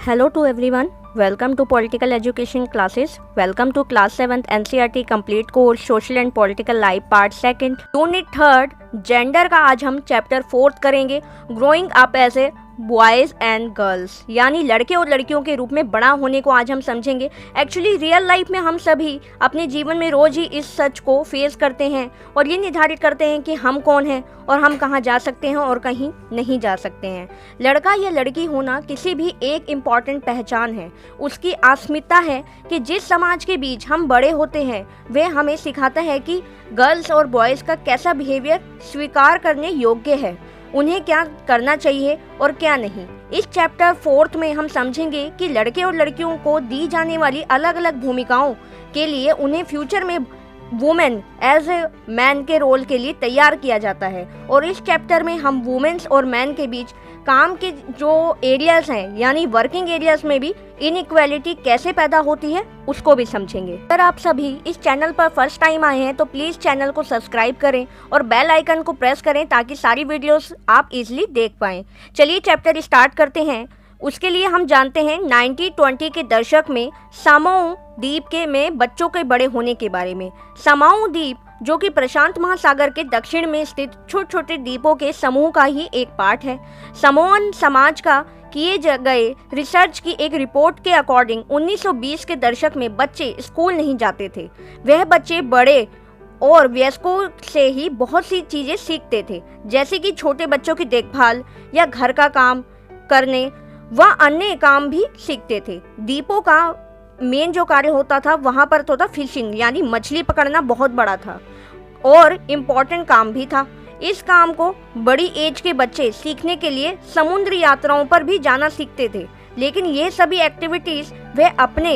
Hello to everyone. Welcome to Political Education classes. Welcome to class 7th NCERT complete course Social and Political Life part 2nd. Unit 3rd gender का आज हम chapter 4th करेंगे. Growing up as a boys and girls, यानी लड़के और लड़कियों के रूप में बड़ा होने को आज हम समझेंगे. एक्चुअली रियल लाइफ में हम सभी अपने जीवन में रोज़ ही इस सच को फेस करते हैं और ये निर्धारित करते हैं कि हम कौन हैं और हम कहाँ जा सकते हैं और कहीं नहीं जा सकते हैं. लड़का या लड़की होना किसी भी एक इम्पॉर्टेंट पहचान है. उसकी अस्मिता है कि जिस समाज के बीच हम बड़े होते हैं वह हमें सिखाता है कि गर्ल्स और बॉयज़ का कैसा बिहेवियर स्वीकार करने योग्य है, उन्हें क्या करना चाहिए और क्या नहीं. इस चैप्टर 4th में हम समझेंगे कि लड़के और लड़कियों को दी जाने वाली अलग अलग भूमिकाओं के लिए उन्हें फ्यूचर में वुमेन एज ए मैन के रोल के लिए तैयार किया जाता है. और इस चैप्टर में हम वुमेन्स और मैन के बीच काम के जो एरियाज हैं यानी वर्किंग एरियाज में भी इनइक्वालिटी कैसे पैदा होती है उसको भी समझेंगे. अगर आप सभी इस चैनल पर फर्स्ट टाइम आए हैं तो प्लीज़ चैनल को सब्सक्राइब करें और बेल आइकन को प्रेस करें ताकि सारी वीडियोस आप इजीली देख पाएं. चलिए चैप्टर स्टार्ट करते हैं. उसके लिए हम जानते हैं 1920 के दशक में सामोआ द्वीप के में बच्चों के बड़े होने के बारे में. सामोआ द्वीप जो कि प्रशांत महासागर के दक्षिण में स्थित छोटे छोटे द्वीपों के समूह का ही एक पार्ट है. सामोअन समाज का किए गए रिसर्च की एक रिपोर्ट के अकॉर्डिंग 1920 के दशक में बच्चे स्कूल नहीं जाते थे. वह बच्चे बड़े और वयस्कों से ही बहुत सी चीज़ें सीखते थे, जैसे कि छोटे बच्चों की देखभाल या घर का काम करने व अन्य काम भी सीखते थे. द्वीपों का मेन जो कार्य होता था वहाँ पर तो था फिशिंग, यानी मछली पकड़ना बहुत बड़ा था और इम्पोर्टेंट काम भी था. इस काम को बड़ी एज के बच्चे सीखने के लिए समुद्र यात्राओं पर भी जाना सीखते थे, लेकिन ये सभी एक्टिविटीज़ वे अपने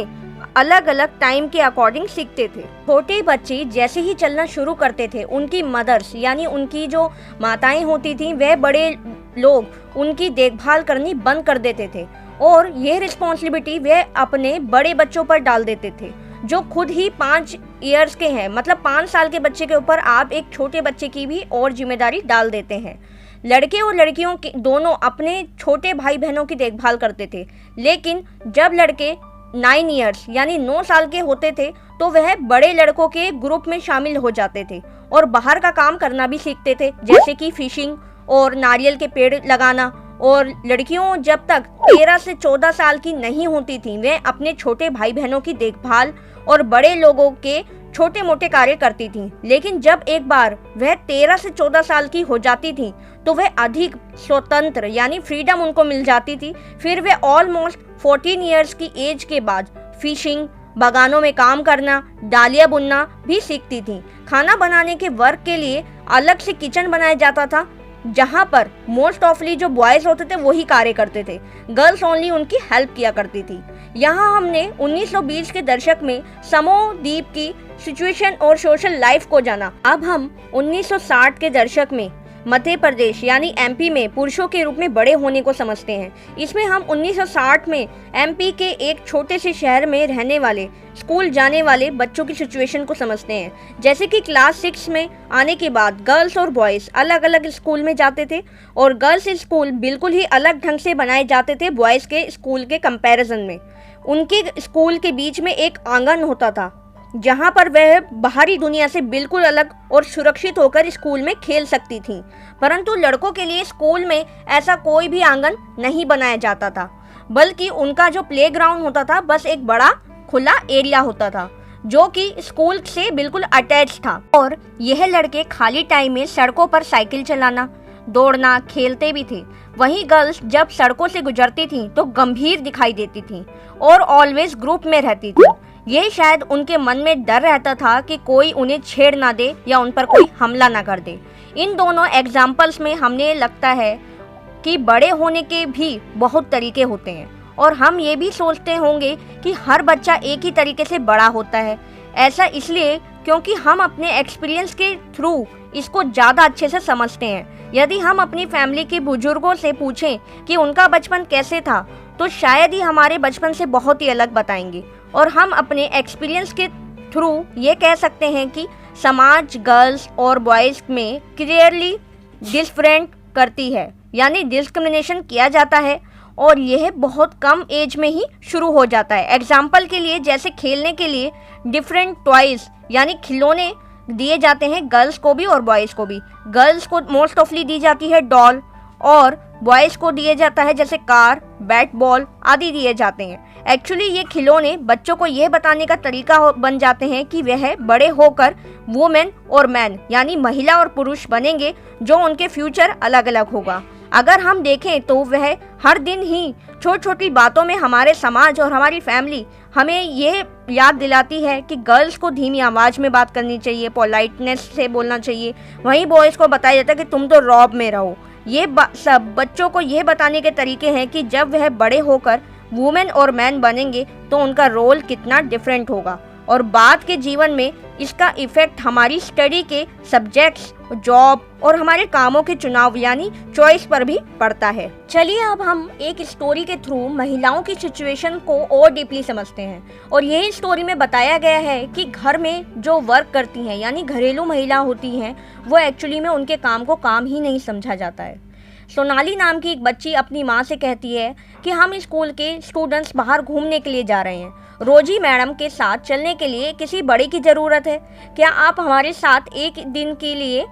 अलग अलग टाइम के अकॉर्डिंग सीखते थे. छोटे बच्चे जैसे ही चलना शुरू करते थे उनकी मदर्स यानी उनकी जो माताएं होती थीं वह बड़े लोग उनकी देखभाल करनी बंद कर देते थे और यह रिस्पॉन्सिबिलिटी वे अपने बड़े बच्चों पर डाल देते थे जो खुद ही 5 ईयर्स के हैं. मतलब 5 साल के बच्चे के ऊपर आप एक छोटे बच्चे की भी और जिम्मेदारी डाल देते हैं. लड़के और लड़कियों के दोनों अपने छोटे भाई बहनों की देखभाल करते थे, लेकिन जब लड़के 9 ईयर्स यानी 9 साल के होते थे तो वह बड़े लड़कों के ग्रुप में शामिल हो जाते थे और बाहर का काम करना भी सीखते थे, जैसे कि फिशिंग और नारियल के पेड़ लगाना. और लड़कियों जब तक 13 से 14 साल की नहीं होती थीं वे अपने छोटे भाई बहनों की देखभाल और बड़े लोगों के छोटे मोटे कार्य करती थीं. लेकिन जब एक बार वह 13 से 14 साल की हो जाती थीं तो वह अधिक स्वतंत्र यानी फ्रीडम उनको मिल जाती थी. फिर वे ऑलमोस्ट 14 ईयर्स की एज के बाद फिशिंग, बागानों में काम करना, डालिया बुनना भी सीखती थीं. खाना बनाने के वर्क के लिए अलग से किचन बनाया जाता था जहां पर मोस्ट ऑफली जो बॉयज होते थे वही कार्य करते थे, गर्ल्स ओनली उनकी हेल्प किया करती थी. यहाँ हमने 1920 के दशक में सामोआ द्वीप की सिचुएशन और सोशल लाइफ को जाना. अब हम 1960 के दशक में मध्य प्रदेश यानी एमपी में पुरुषों के रूप में बड़े होने को समझते हैं. इसमें हम 1960 में एमपी के एक छोटे से शहर में रहने वाले स्कूल जाने वाले बच्चों की सिचुएशन को समझते हैं. जैसे कि क्लास 6 में आने के बाद गर्ल्स और बॉयज़ अलग अलग स्कूल में जाते थे और गर्ल्स स्कूल बिल्कुल ही अलग ढंग से बनाए जाते थे बॉयज़ के स्कूल के कंपैरिजन में. उनके स्कूल के बीच में एक आंगन होता था जहाँ पर वह बाहरी दुनिया से बिल्कुल अलग और सुरक्षित होकर स्कूल में खेल सकती थीं. परंतु लड़कों के लिए स्कूल में ऐसा कोई भी आंगन नहीं बनाया जाता था, बल्कि उनका जो प्लेग्राउंड होता था बस एक बड़ा खुला एरिया होता था जो कि स्कूल से बिल्कुल अटैच था. और यह लड़के खाली टाइम में सड़कों पर साइकिल चलाना, दौड़ना, खेलते भी थे. वहीं गर्ल्स जब सड़कों से गुजरती थीं तो गंभीर दिखाई देती थीं और ऑलवेज ग्रुप में रहती थी. ये शायद उनके मन में डर रहता था कि कोई उन्हें छेड़ ना दे या उन पर कोई हमला ना कर दे. इन दोनों एग्जाम्पल्स में हमें लगता है कि बड़े होने के भी बहुत तरीके होते हैं और हम ये भी सोचते होंगे कि हर बच्चा एक ही तरीके से बड़ा होता है. ऐसा इसलिए क्योंकि हम अपने एक्सपीरियंस के थ्रू इसको ज़्यादा अच्छे से समझते हैं. यदि हम अपनी फैमिली के बुजुर्गों से पूछें कि उनका बचपन कैसे था तो शायद ही हमारे बचपन से बहुत ही अलग बताएंगे. और हम अपने एक्सपीरियंस के थ्रू ये कह सकते हैं कि समाज गर्ल्स और बॉयज़ में क्लियरली डिफरेंट करती है, यानी डिस्क्रिमिनेशन किया जाता है और यह बहुत कम एज में ही शुरू हो जाता है। एग्जाम्पल के लिए जैसे खेलने के लिए डिफरेंट टॉयज यानी खिलौने दिए जाते हैं गर्ल्स को भी और बॉयज़ को भी। गर्ल्स को मोस्ट ऑफली दी जाती है डॉल और बॉयज़ को दिए जाता है जैसे कार, बैट बॉल आदि दिए जाते हैं। एक्चुअली ये खिलौने बच्चों को यह बताने का तरीका बन जाते हैं कि वह बड़े होकर वुमेन और मैन यानी महिला और पुरुष बनेंगे, जो उनके फ्यूचर अलग अलग होगा। अगर हम देखें तो वह हर दिन ही छोटी छोटी बातों में हमारे समाज और हमारी फैमिली हमें ये याद दिलाती है कि गर्ल्स को धीमी आवाज़ में बात करनी चाहिए, पोलाइटनेस से बोलना चाहिए। वहीं बॉयज़ को बताया जाता है कि तुम तो रॉब में रहो। ये सब बच्चों को ये बताने के तरीके हैं कि जब वह बड़े होकर वुमेन और मैन बनेंगे तो उनका रोल कितना डिफरेंट होगा और बाद के जीवन में इसका इफेक्ट हमारी स्टडी के सब्जेक्ट्स, जॉब और हमारे कामों के चुनाव यानी चॉइस पर भी पड़ता है। चलिए अब हम एक स्टोरी के थ्रू महिलाओं की सिचुएशन को और डीपली समझते हैं। और यही स्टोरी में बताया गया है कि घर में जो वर्क करती हैं यानी घरेलू महिला होती हैं, वो एक्चुअली में उनके काम को काम ही नहीं समझा जाता है। सोनाली नाम की एक बच्ची अपनी माँ से कहती है कि हम स्कूल के स्टूडेंट्स बाहर घूमने के लिए जा रहे हैं। रोजी मैडम के साथ चलने के लिए किसी बड़े की ज़रूरत है। क्या आप हमारे साथ एक दिन के लिए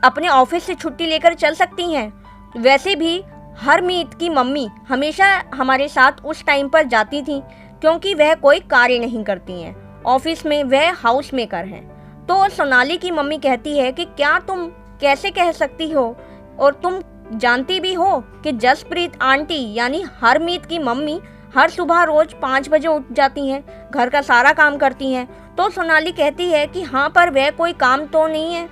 अपने ऑफिस से छुट्टी लेकर चल सकती हैं? वैसे भी हरमीत की मम्मी हमेशा हमारे साथ उस टाइम पर जाती थी क्योंकि वह कोई कार्य नहीं करती हैं। ऑफिस में वह हाउस मेकर हैं। तो सोनाली की मम्मी कहती है कि क्या तुम कैसे कह सकती हो, और तुम जानती भी हो कि जसप्रीत आंटी यानी हरमीत की मम्मी हर सुबह रोज 5 बजे उठ जाती हैं, घर का सारा काम करती हैं। तो सोनाली कहती है कि हाँ, पर वह कोई काम तो नहीं है।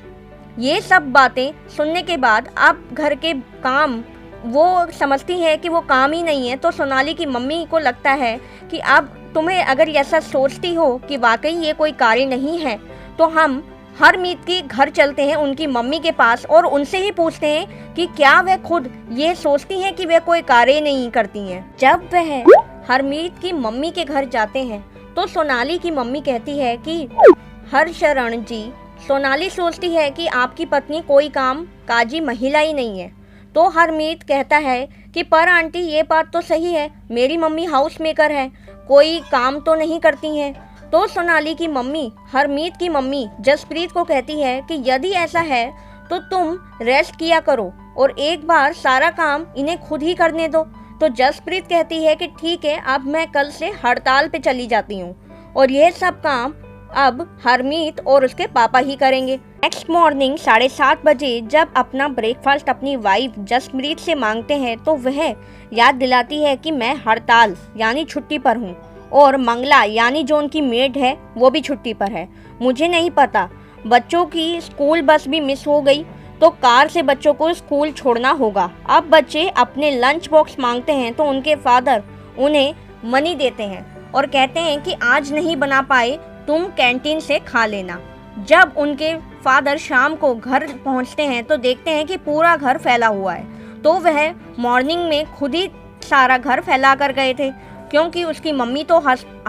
ये सब बातें सुनने के बाद अब घर के काम वो समझती है कि वो काम ही नहीं है। तो सोनाली की मम्मी को लगता है कि अब तुम्हें अगर ऐसा सोचती हो कि वाकई ये कोई कार्य नहीं है, तो हम हरमीत के घर चलते हैं उनकी मम्मी के पास और उनसे ही पूछते हैं कि क्या वह खुद ये सोचती हैं कि वह कोई कार्य नहीं करती हैं। जब वह हरमीत की मम्मी के घर जाते हैं तो सोनाली की मम्मी कहती है कि हरशरण जी, सोनाली सोचती है कि आपकी पत्नी कोई काम काजी महिला ही नहीं है। तो हरमीत कहता है कि पर आंटी ये बात तो सही है, मेरी मम्मी हाउस मेकर है, कोई काम तो नहीं करती हैं। तो सोनाली की मम्मी हरमीत की मम्मी जसप्रीत को कहती है कि यदि ऐसा है तो तुम रेस्ट किया करो और एक बार सारा काम इन्हें खुद ही करने दो। तो जसप्रीत कहती है कि ठीक है, अब मैं कल से हड़ताल पे चली जाती हूँ और यह सब काम अब हरमीत और उसके पापा ही करेंगे। नेक्स्ट मॉर्निंग 7:30 बजे जब अपना ब्रेकफास्ट अपनी वाइफ जसप्रीत से मांगते हैं तो वह याद दिलाती है कि मैं हड़ताल यानी छुट्टी पर हूँ और मंगला यानी जो उनकी मेड है वो भी छुट्टी पर है। मुझे नहीं पता, बच्चों की स्कूल बस भी मिस हो गई तो कार से बच्चों को स्कूल छोड़ना होगा। अब बच्चे अपने लंच बॉक्स मांगते हैं तो उनके फादर उन्हें मनी देते हैं और कहते हैं कि आज नहीं बना पाए, तुम कैंटीन से खा लेना। जब उनके फादर शाम को घर पहुंचते हैं तो देखते हैं कि पूरा घर फैला हुआ है। तो वह मॉर्निंग में खुद ही सारा घर फैला कर गए थे क्योंकि उसकी मम्मी तो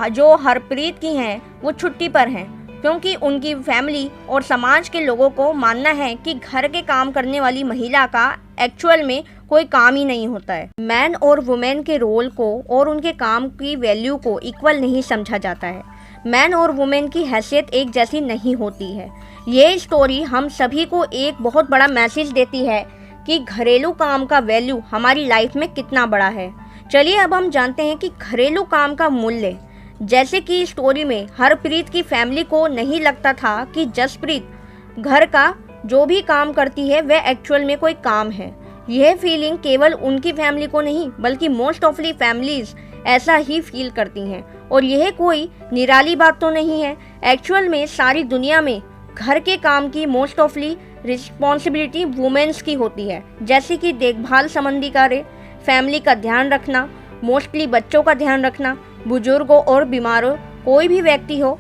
जो हरप्रीत की हैं वो छुट्टी पर हैं, क्योंकि उनकी फैमिली और समाज के लोगों को मानना है कि घर के काम करने वाली महिला का एक्चुअल में कोई काम ही नहीं होता है। मैन और वुमेन के रोल को और उनके काम की वैल्यू को इक्वल नहीं समझा जाता है। मैन और वुमेन की हैसियत एक जैसी नहीं होती है। ये स्टोरी हम सभी को एक बहुत बड़ा मैसेज देती है कि घरेलू काम का वैल्यू हमारी लाइफ में कितना बड़ा है। चलिए अब हम जानते हैं कि घरेलू काम का मूल्य। जैसे कि स्टोरी में हरप्रीत की फैमिली को नहीं लगता था कि जसप्रीत घर का जो भी काम करती है वह एक्चुअल में कोई काम है। यह फीलिंग केवल उनकी फैमिली को नहीं बल्कि मोस्ट ऑफली फैमिलीज ऐसा ही फील करती हैं और यह कोई निराली बात तो नहीं है। एक्चुअल में सारी दुनिया में घर के काम की मोस्ट ऑफली रिस्पॉन्सिबिलिटी वुमेन्स की होती है, जैसे कि देखभाल संबंधी कार्य, फैमिली का ध्यान रखना, मोस्टली बच्चों का ध्यान रखना, बुजुर्गों और बीमारों कोई भी व्यक्ति हो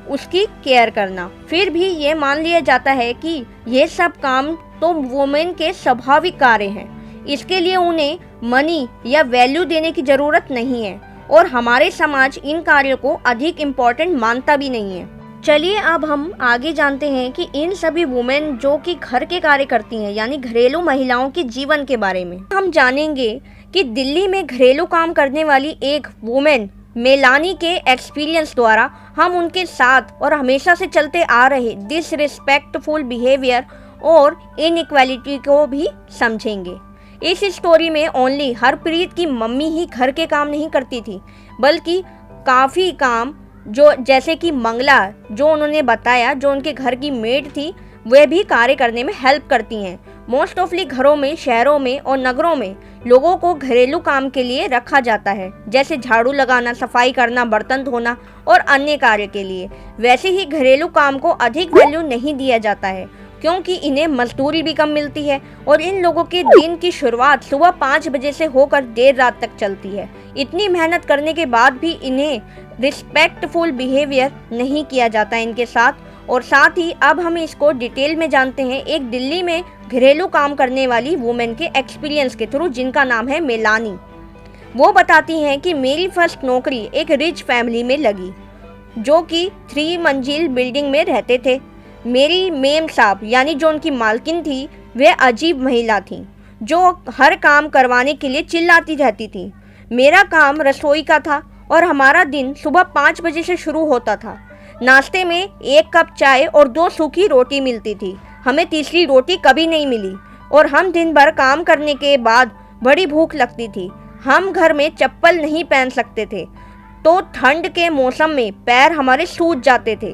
उसकी केयर करना। फिर भी ये मान लिया जाता है कि ये सब काम तो वुमेन के स्वाभाविक कार्य हैं, इसके लिए उन्हें मनी या वैल्यू देने की ज़रूरत नहीं है और हमारे समाज इन कार्यों को अधिक इम्पोर्टेंट मानता भी नहीं है। चलिए अब हम आगे जानते हैं कि इन सभी वुमेन जो कि घर के कार्य करती हैं यानी घरेलू महिलाओं के जीवन के बारे में हम जानेंगे कि दिल्ली में घरेलू काम करने वाली एक वुमेन मेलानी के एक्सपीरियंस द्वारा हम उनके साथ और हमेशा से चलते आ रहे डिसरिस्पेक्टफुल बिहेवियर और इनइक्वालिटी को भी समझेंगे। इस स्टोरी में ओनली हरप्रीत की मम्मी ही घर के काम नहीं करती थी, बल्कि काफ़ी काम जो जैसे कि मंगला जो उन्होंने बताया, जो उनके घर की मेड थी, वे भी कार्य करने में हेल्प करती हैं। मोस्ट ऑफली घरों में, शहरों में और नगरों में लोगों को घरेलू काम के लिए रखा जाता है, जैसे झाड़ू लगाना, सफाई करना, बर्तन धोना और अन्य कार्य के लिए। वैसे ही घरेलू काम को अधिक वैल्यू नहीं दिया जाता है, क्योंकि इन्हें मजदूरी भी कम मिलती है और इन लोगों के दिन की शुरुआत सुबह 5 बजे से होकर देर रात तक चलती है। इतनी मेहनत करने के बाद भी इन्हें रिस्पेक्टफुल बिहेवियर नहीं किया जाता इनके साथ। और साथ ही अब हम इसको डिटेल में जानते हैं एक दिल्ली में घरेलू काम करने वाली वुमेन के एक्सपीरियंस के थ्रू, जिनका नाम है मेलानी। वो बताती हैं कि मेरी फर्स्ट नौकरी एक रिच फैमिली में लगी, जो कि 3 मंजिल बिल्डिंग में रहते थे। मेरी मेम साहब यानी जो उनकी मालकिन थी, वह अजीब महिला थी जो हर काम करवाने के लिए चिल्लाती रहती थी। मेरा काम रसोई का था और हमारा दिन सुबह 5 बजे से शुरू होता था। नाश्ते में 1 कप चाय और 2 सूखी रोटी मिलती थी। हमें तीसरी रोटी कभी नहीं मिली और हम दिन भर काम करने के बाद बड़ी भूख लगती थी। हम घर में चप्पल नहीं पहन सकते थे, तो ठंड के मौसम में पैर हमारे सूज जाते थे।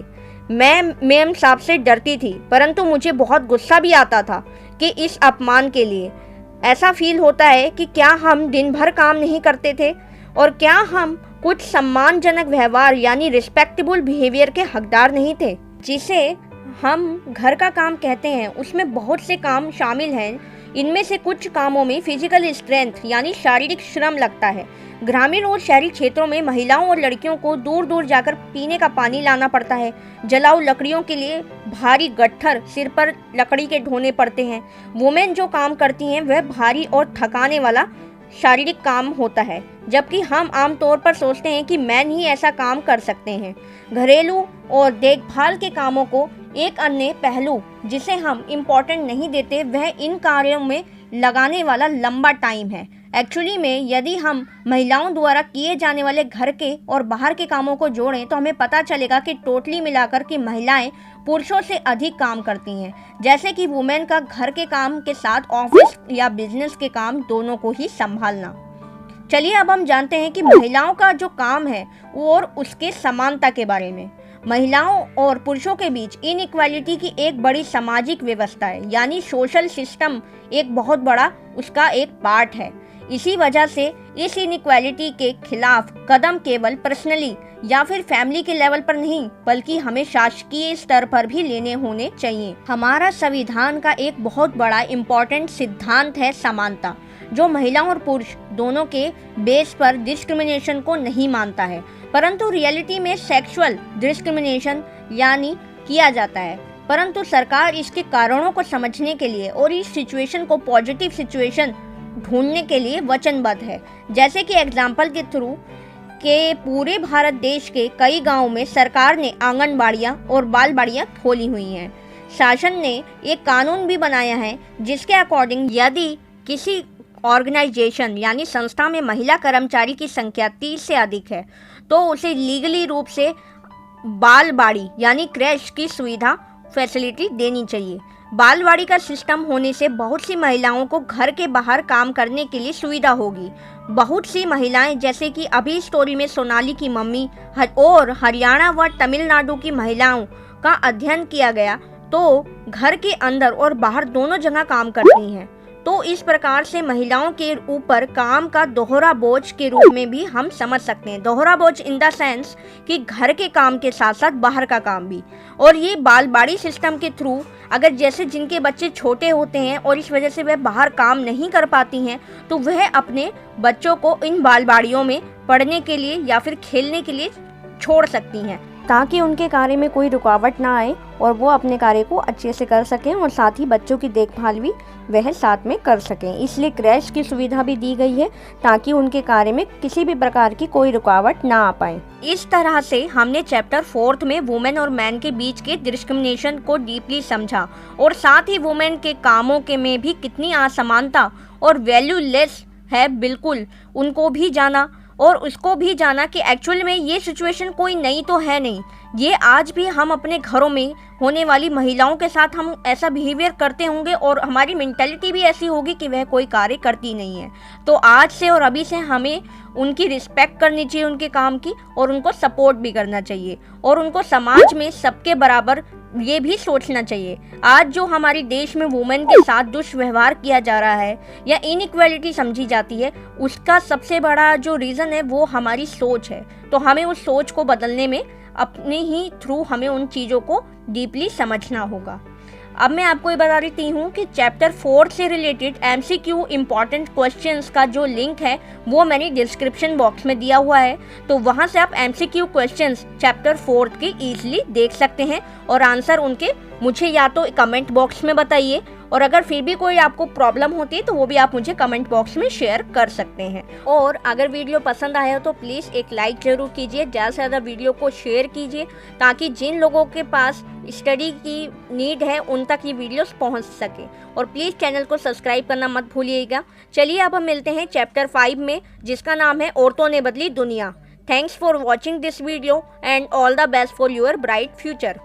मैं मेम साहब से डरती थी, परंतु मुझे बहुत गुस्सा भी आता था कि इस अपमान के लिए ऐसा फील होता है कि क्या हम दिन भर काम नहीं करते थे और क्या हम कुछ सम्मानजनक व्यवहार यानी रिस्पेक्टेबल बिहेवियर के हकदार नहीं थे, जिसे हम घर का काम कहते हैं। उसमें बहुत से काम शामिल हैं। इनमें से कुछ कामों में फिजिकल स्ट्रेंथ यानी शारीरिक श्रम लगता है। ग्रामीण और शहरी क्षेत्रों में महिलाओं और लड़कियों को दूर दूर जाकर पीने का पानी लाना पड़ता है। जलाऊ लकड़ियों के लिए भारी गट्ठर सिर पर लकड़ी के ढोने पड़ते हैं। वुमेन जो काम करती हैं वह भारी और थकाने वाला शारीरिक काम होता है, जबकि हम आमतौर पर सोचते हैं कि मैन ही ऐसा काम कर सकते हैं। घरेलू और देखभाल के कामों को एक अन्य पहलू जिसे हम इम्पोर्टेंट नहीं देते, वह इन कार्यों में लगाने वाला लंबा टाइम है। एक्चुअली में यदि हम महिलाओं द्वारा किए जाने वाले घर के और बाहर के कामों को जोड़ें तो हमें पता चलेगा कि टोटली मिलाकर कि महिलाएं पुरुषों से अधिक काम करती हैं। जैसे कि वुमेन का घर के काम के साथ ऑफिस या बिजनेस के काम दोनों को ही संभालना। चलिए अब हम जानते हैं कि महिलाओं का जो काम है और उसके समानता के बारे में। महिलाओं और पुरुषों के बीच इनइक्वालिटी की एक बड़ी सामाजिक व्यवस्था है, यानी सोशल सिस्टम एक बहुत बड़ा उसका एक पार्ट है। इसी वजह से इस इनइक्वालिटी के खिलाफ कदम केवल पर्सनली या फिर फैमिली के लेवल पर नहीं, बल्कि हमें शासकीय स्तर पर भी लेने होने चाहिए। हमारा संविधान का एक बहुत बड़ा इम्पोर्टेंट सिद्धांत है समानता, जो महिलाओं और पुरुष दोनों के बेस पर डिस्क्रिमिनेशन को नहीं मानता है, परंतु रियलिटी में सेक्सुअल डिस्क्रिमिनेशन यानी किया जाता है। परंतु सरकार इसके कारणों को समझने के लिए और इस सिचुएशन को पॉजिटिव सिचुएशन ढूंढने के लिए वचनबद्ध है। जैसे कि एग्जाम्पल के थ्रू के पूरे भारत देश के कई गांवों में सरकार ने आंगनबाड़ियां और बालबाड़ियां खोली हुई हैं। शासन ने एक कानून भी बनाया है जिसके अकॉर्डिंग यदि किसी ऑर्गेनाइजेशन यानी संस्था में महिला कर्मचारी की संख्या 30 से अधिक है तो उसे लीगली रूप से बालबाड़ी यानी क्रैश की सुविधा फैसिलिटी देनी चाहिए। बालवाड़ी का सिस्टम होने से बहुत सी महिलाओं को घर के बाहर काम करने के लिए सुविधा होगी। बहुत सी महिलाएं जैसे कि अभी स्टोरी में सोनाली की मम्मी और हरियाणा व तमिलनाडु की महिलाओं का अध्ययन किया गया तो घर के अंदर और बाहर दोनों जगह काम करती हैं। तो इस प्रकार से महिलाओं के ऊपर काम का दोहरा बोझ के रूप में भी हम समझ सकते हैं। दोहरा बोझ इन द सेंस कि घर के काम के साथ साथ बाहर का काम भी। और ये बालबाड़ी सिस्टम के थ्रू अगर जैसे जिनके बच्चे छोटे होते हैं और इस वजह से वह बाहर काम नहीं कर पाती हैं तो वह अपने बच्चों को इन बालबाड़ियों में पढ़ने के लिए या फिर खेलने के लिए छोड़ सकती हैं, ताकि उनके कार्य में कोई रुकावट ना आए और वो अपने कार्य को अच्छे से कर सकें और साथ ही बच्चों की देखभाल भी वह साथ में कर सकें। इसलिए क्रैश की सुविधा भी दी गई है ताकि उनके कार्य में किसी भी प्रकार की कोई रुकावट ना आ पाए। इस तरह से हमने चैप्टर 4 में वुमेन और मैन के बीच के डिस्क्रिमिनेशन को डीपली समझा और साथ ही वुमेन के कामों के में भी कितनी असमानता और वैल्यूलेस है बिल्कुल, उनको भी जाना और उसको भी जाना कि एक्चुअल में ये सिचुएशन कोई नई तो है नहीं। ये आज भी हम अपने घरों में होने वाली महिलाओं के साथ हम ऐसा बिहेवियर करते होंगे और हमारी मेंटालिटी भी ऐसी होगी कि वह कोई कार्य करती नहीं है। तो आज से और अभी से हमें उनकी रिस्पेक्ट करनी चाहिए उनके काम की, और उनको सपोर्ट भी करना चाहिए, और उनको समाज में सबके बराबर ये भी सोचना चाहिए। आज जो हमारे देश में वुमेन के साथ दुष्व्यवहार किया जा रहा है या इनइक्वालिटी समझी जाती है, उसका सबसे बड़ा जो रीज़न है वो हमारी सोच है। तो हमें उस सोच को बदलने में अपने ही थ्रू हमें उन चीज़ों को डीपली समझना होगा। अब मैं आपको ये बता देती हूँ कि चैप्टर 4 से रिलेटेड MCQ इम्पॉर्टेंट क्वेश्चंस का जो लिंक है वो मैंने डिस्क्रिप्शन बॉक्स में दिया हुआ है, तो वहाँ से आप MCQ क्वेश्चंस चैप्टर 4 के ईजिली देख सकते हैं और आंसर उनके मुझे या तो कमेंट बॉक्स में बताइए, और अगर फिर भी कोई आपको प्रॉब्लम होती है तो वो भी आप मुझे कमेंट बॉक्स में शेयर कर सकते हैं। और अगर वीडियो पसंद आया हो तो प्लीज़ एक लाइक ज़रूर कीजिए, ज़्यादा से ज़्यादा वीडियो को शेयर कीजिए ताकि जिन लोगों के पास स्टडी की नीड है उन तक ये वीडियोस पहुंच सके। और प्लीज़ चैनल को सब्सक्राइब करना मत भूलिएगा। चलिए अब हम मिलते हैं चैप्टर 5 में, जिसका नाम है औरतों ने बदली दुनिया। Thanks for watching this video and all the best for your bright future.